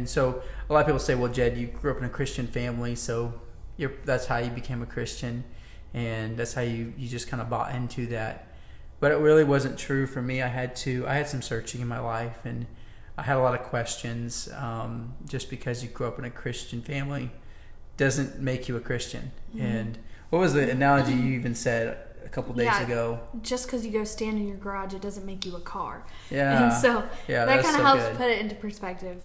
And so a lot of people say, well, Jed, you grew up in a Christian family, so that's how you became a Christian, and that's how you just kind of bought into that. But it really wasn't true for me. I had some searching in my life, and I had a lot of questions. Just because you grew up in a Christian family doesn't make you a Christian. Mm-hmm. And what was the analogy you even said a couple days ago? Just because you go stand in your garage, it doesn't make you a car. Yeah. And so that kind of helps put it into perspective.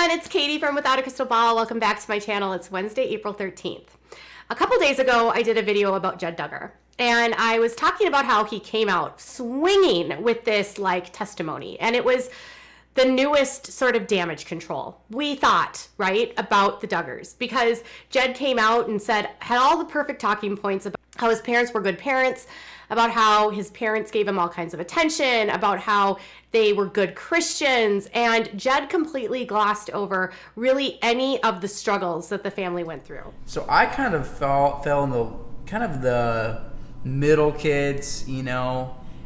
It's Katie from Without a Crystal Ball. Welcome back to my channel. It's Wednesday, April 13th. A couple days ago, I did a video about Jed Duggar, and I was talking about how he came out swinging with this testimony, and it was the newest sort of damage control, we thought, right, about the Duggars, because Jed came out and had all the perfect talking points about how his parents were good parents, about how his parents gave him all kinds of attention, about how they were good Christians, and Jed completely glossed over really any of the struggles that the family went through. So I kind of fell in the middle kids,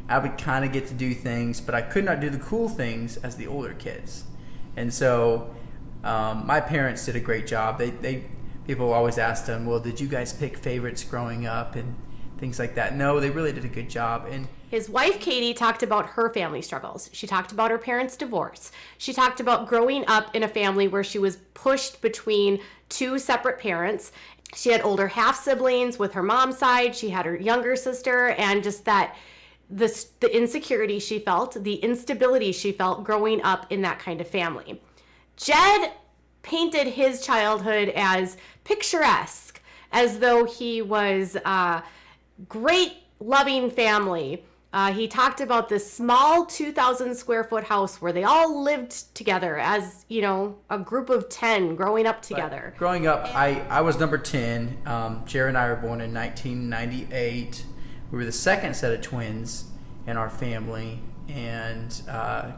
I would kind of get to do things, but I could not do the cool things as the older kids. And so my parents did a great job. People always asked them, well, did you guys pick favorites growing up and things like that? No, they really did a good job. And his wife, Katie, talked about her family struggles. She talked about her parents' divorce. She talked about growing up in a family where she was pushed between two separate parents. She had older half-siblings with her mom's side. She had her younger sister, and just the insecurity she felt, the instability she felt growing up in that kind of family. Jed painted his childhood as picturesque, as though he was a great, loving family. He talked about this small 2,000 square foot house where they all lived together as, a group of 10 growing up together. But growing up, I was number 10. Jerry and I were born in 1998. We were the second set of twins in our family, and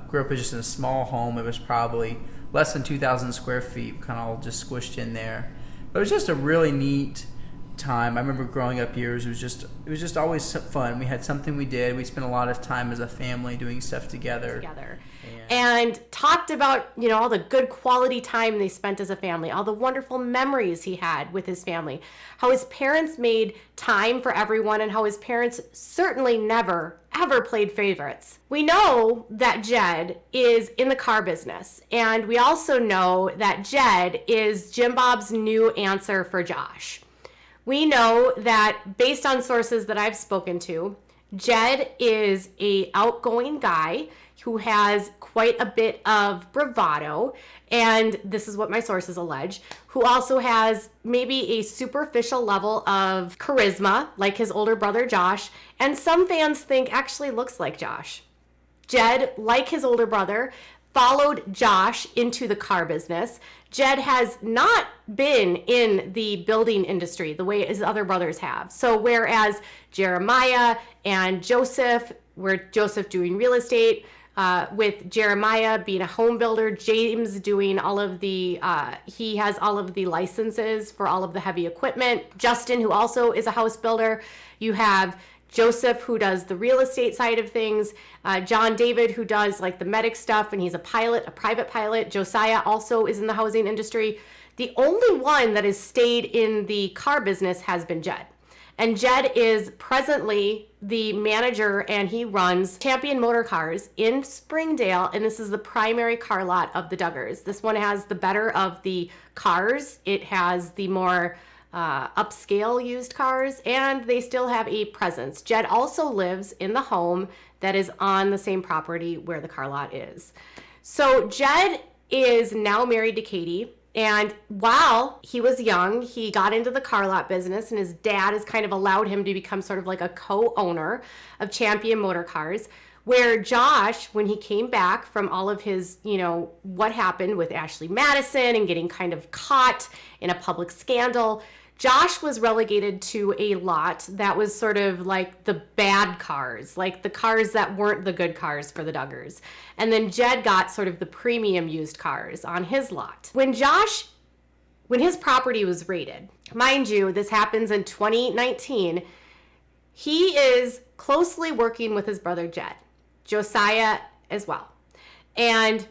grew up just in a small home. It was probably less than 2,000 square feet, kind of all just squished in there. But it was just a really neat time. I remember growing up here, it was just always fun. We had something we did. We spent a lot of time as a family doing stuff together. And talked about, all the good quality time they spent as a family, all the wonderful memories he had with his family, how his parents made time for everyone, and how his parents certainly never, ever played favorites. We know that Jed is in the car business, and we also know that Jed is Jim Bob's new answer for Josh. We know that based on sources that I've spoken to, Jed is an outgoing guy who has quite a bit of bravado, and this is what my sources allege, who also has maybe a superficial level of charisma, like his older brother Josh, and some fans think actually looks like Josh. Jed, like his older brother, followed Josh into the car business. Jed has not been in the building industry the way his other brothers have. So whereas Jeremiah and Joseph, were Joseph doing real estate, with Jeremiah being a home builder, James doing all of the, he has all of the licenses for all of the heavy equipment. Justin, who also is a house builder. You have Joseph, who does the real estate side of things. John David, who does the medic stuff, and he's a pilot, a private pilot. Josiah also is in the housing industry. The only one that has stayed in the car business has been Jed. And Jed is presently the manager, and he runs Champion Motor Cars in Springdale, and this is the primary car lot of the Duggars. This one has the better of the cars. It has the more upscale used cars, and they still have a presence. Jed also lives in the home that is on the same property where the car lot is. So Jed is now married to Katie, and while he was young, he got into the car lot business, and his dad has kind of allowed him to become sort of like a co-owner of Champion Motor Cars, where Josh, when he came back from all of his, what happened with Ashley Madison and getting kind of caught in a public scandal, Josh was relegated to a lot that was sort of like the bad cars, like the cars that weren't the good cars for the Duggars. And then Jed got sort of the premium used cars on his lot. When his property was raided, mind you, this happens in 2019, he is closely working with his brother Jed, Josiah as well. And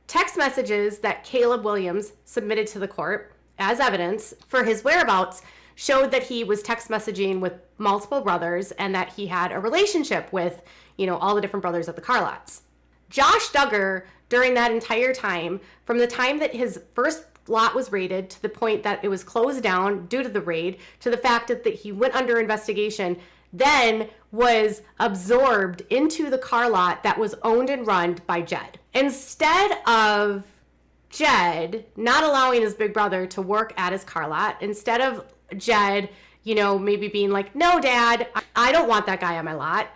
text messages that Caleb Williams submitted to the court as evidence for his whereabouts showed that he was text messaging with multiple brothers and that he had a relationship with, all the different brothers at the car lots. Josh Duggar, during that entire time, from the time that his first lot was raided to the point that it was closed down due to the raid, to the fact that he went under investigation, then was absorbed into the car lot that was owned and run by Jed. Instead of Jed not allowing his big brother to work at his car lot, instead of Jed, maybe being like, no, Dad, I don't want that guy on my lot,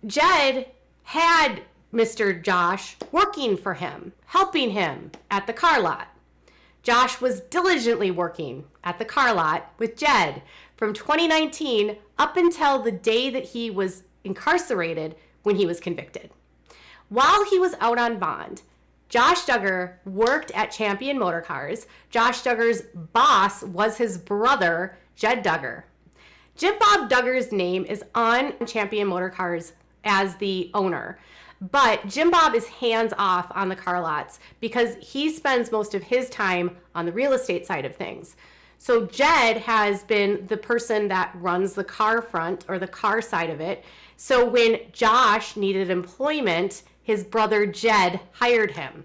Jed had Mr. Josh working for him, helping him at the car lot. Josh was diligently working at the car lot with Jed from 2019 up until the day that he was incarcerated when he was convicted. While he was out on bond, Josh Duggar worked at Champion Motor Cars. Josh Duggar's boss was his brother, Jed Duggar. Jim Bob Duggar's name is on Champion Motor Cars as the owner, but Jim Bob is hands off on the car lots because he spends most of his time on the real estate side of things. So Jed has been the person that runs the car front or the car side of it. So when Josh needed employment, his brother Jed hired him.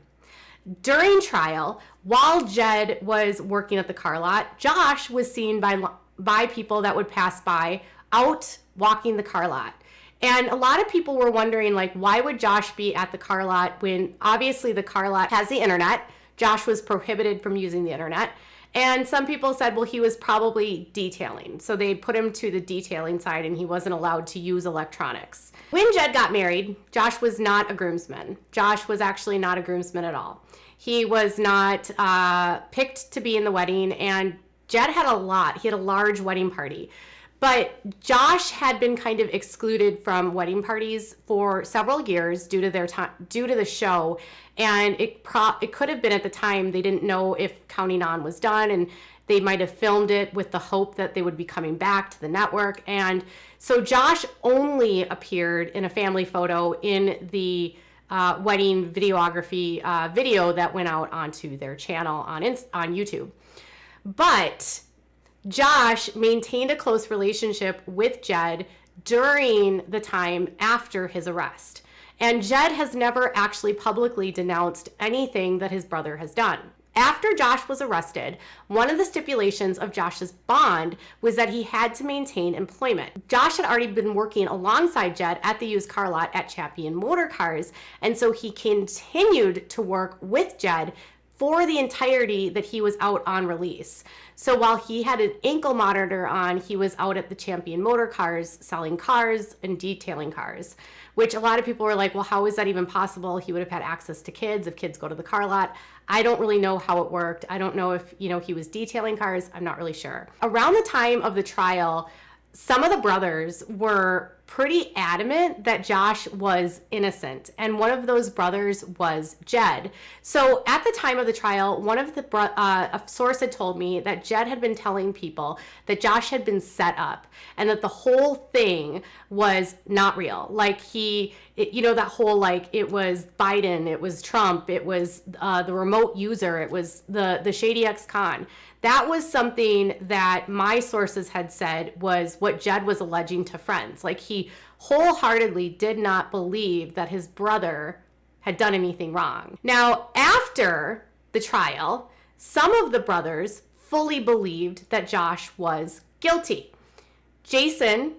During trial, while Jed was working at the car lot, Josh was seen by people that would pass by out walking the car lot. And a lot of people were wondering, why would Josh be at the car lot when obviously the car lot has the internet? Josh was prohibited from using the internet. And some people said, well, he was probably detailing. So they put him to the detailing side and he wasn't allowed to use electronics. When Jed got married, Josh was not a groomsman. Josh was actually not a groomsman at all. He was not picked to be in the wedding, and Jed had a lot. He had a large wedding party. But Josh had been kind of excluded from wedding parties for several years due to the show, and it could have been at the time they didn't know if Counting On was done, and they might have filmed it with the hope that they would be coming back to the network. And so Josh only appeared in a family photo in the wedding videography video that went out onto their channel on YouTube. But Josh maintained a close relationship with Jed during the time after his arrest. And Jed has never actually publicly denounced anything that his brother has done. After Josh was arrested, one of the stipulations of Josh's bond was that he had to maintain employment. Josh had already been working alongside Jed at the used car lot at Champion Motor Cars, and so he continued to work with Jed for the entirety that he was out on release. So while he had an ankle monitor on, he was out at the Champion Motor Cars selling cars and detailing cars, which a lot of people were like, well, how is that even possible? He would have had access to kids if kids go to the car lot. I don't really know how it worked. I don't know if, he was detailing cars. I'm not really sure. Around the time of the trial, some of the brothers were pretty adamant that Josh was innocent, and one of those brothers was Jed. So at the time of the trial, one of the a source had told me that Jed had been telling people that Josh had been set up and that the whole thing was not real. That whole it was Biden, it was Trump, it was the remote user, it was the shady ex-con. That was something that my sources had said was what Jed was alleging to friends. He wholeheartedly did not believe that his brother had done anything wrong. Now, after the trial, some of the brothers fully believed that Josh was guilty. Jason,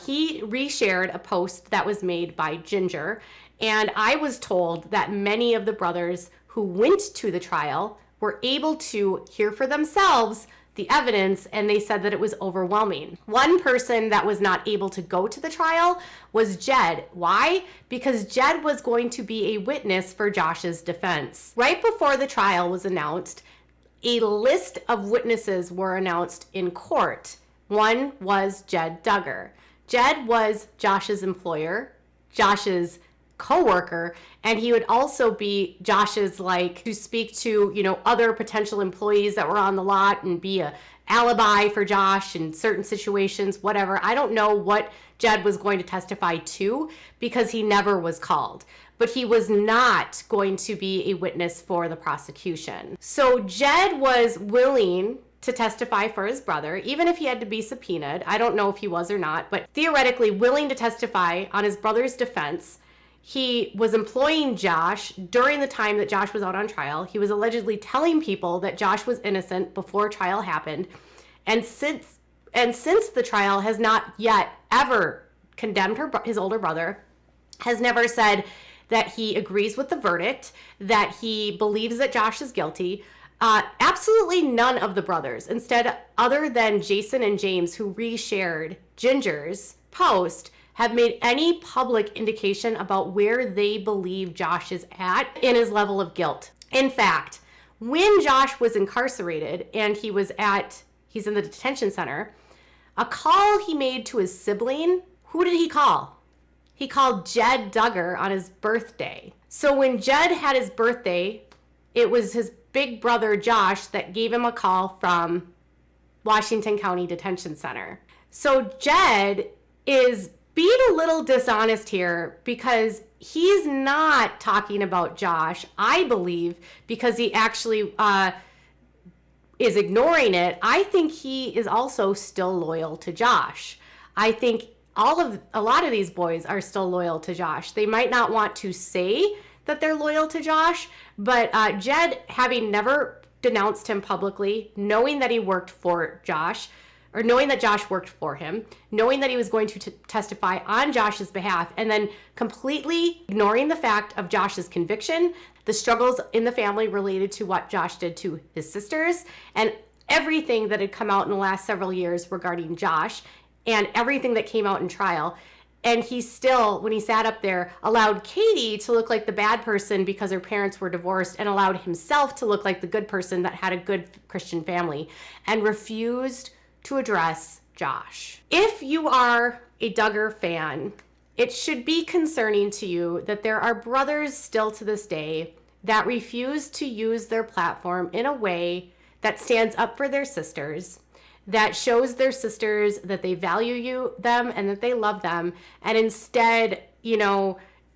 he reshared a post that was made by Ginger, and I was told that many of the brothers who went to the trial were able to hear for themselves the evidence, and they said that it was overwhelming. One person that was not able to go to the trial was Jed. Why? Because Jed was going to be a witness for Josh's defense. Right before the trial was announced, a list of witnesses were announced in court. One was Jed Duggar. Jed was Josh's employer, Josh's co-worker, and he would also be Josh's, like, to speak to, other potential employees that were on the lot and be a alibi for Josh in certain situations, whatever. I don't know what Jed was going to testify to because he never was called, but he was not going to be a witness for the prosecution. So Jed was willing to testify for his brother, even if he had to be subpoenaed. I don't know if he was or not, but theoretically willing to testify on his brother's defense. He was employing Josh during the time that Josh was out on trial. He was allegedly telling people that Josh was innocent before trial happened. And since the trial has not yet ever condemned his older brother, has never said that he agrees with the verdict, that he believes that Josh is guilty. Absolutely none of the brothers, instead, other than Jason and James, who reshared Ginger's post, have made any public indication about where they believe Josh is at in his level of guilt. In fact, when Josh was incarcerated and he's in the detention center, a call he made to his sibling, who did he call? He called Jed Duggar on his birthday. So when Jed had his birthday, it was his big brother Josh that gave him a call from Washington County Detention Center. So Jed is being a little dishonest here because he's not talking about Josh, I believe, because he actually is ignoring it. I think he is also still loyal to Josh. I think a lot of these boys are still loyal to Josh. They might not want to say that they're loyal to Josh, but Jed, having never denounced him publicly, knowing that he worked for Josh, or knowing that Josh worked for him, knowing that he was going to testify on Josh's behalf, and then completely ignoring the fact of Josh's conviction, the struggles in the family related to what Josh did to his sisters, and everything that had come out in the last several years regarding Josh, and everything that came out in trial. And he still, when he sat up there, allowed Katie to look like the bad person because her parents were divorced, and allowed himself to look like the good person that had a good Christian family, and refused to address Josh. If you are a Duggar fan, it should be concerning to you that there are brothers still to this day that refuse to use their platform in a way that stands up for their sisters, that shows their sisters that they value them and that they love them, and instead,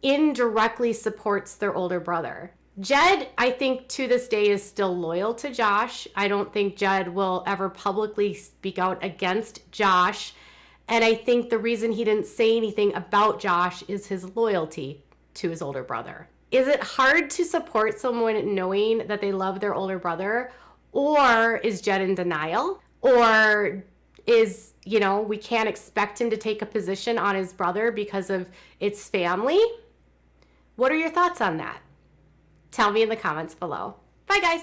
indirectly supports their older brother. Jed, I think to this day, is still loyal to Josh. I don't think Jed will ever publicly speak out against Josh. And I think the reason he didn't say anything about Josh is his loyalty to his older brother. Is it hard to support someone knowing that they love their older brother? Or is Jed in denial? Or is, we can't expect him to take a position on his brother because of its family? What are your thoughts on that? Tell me in the comments below. Bye, guys.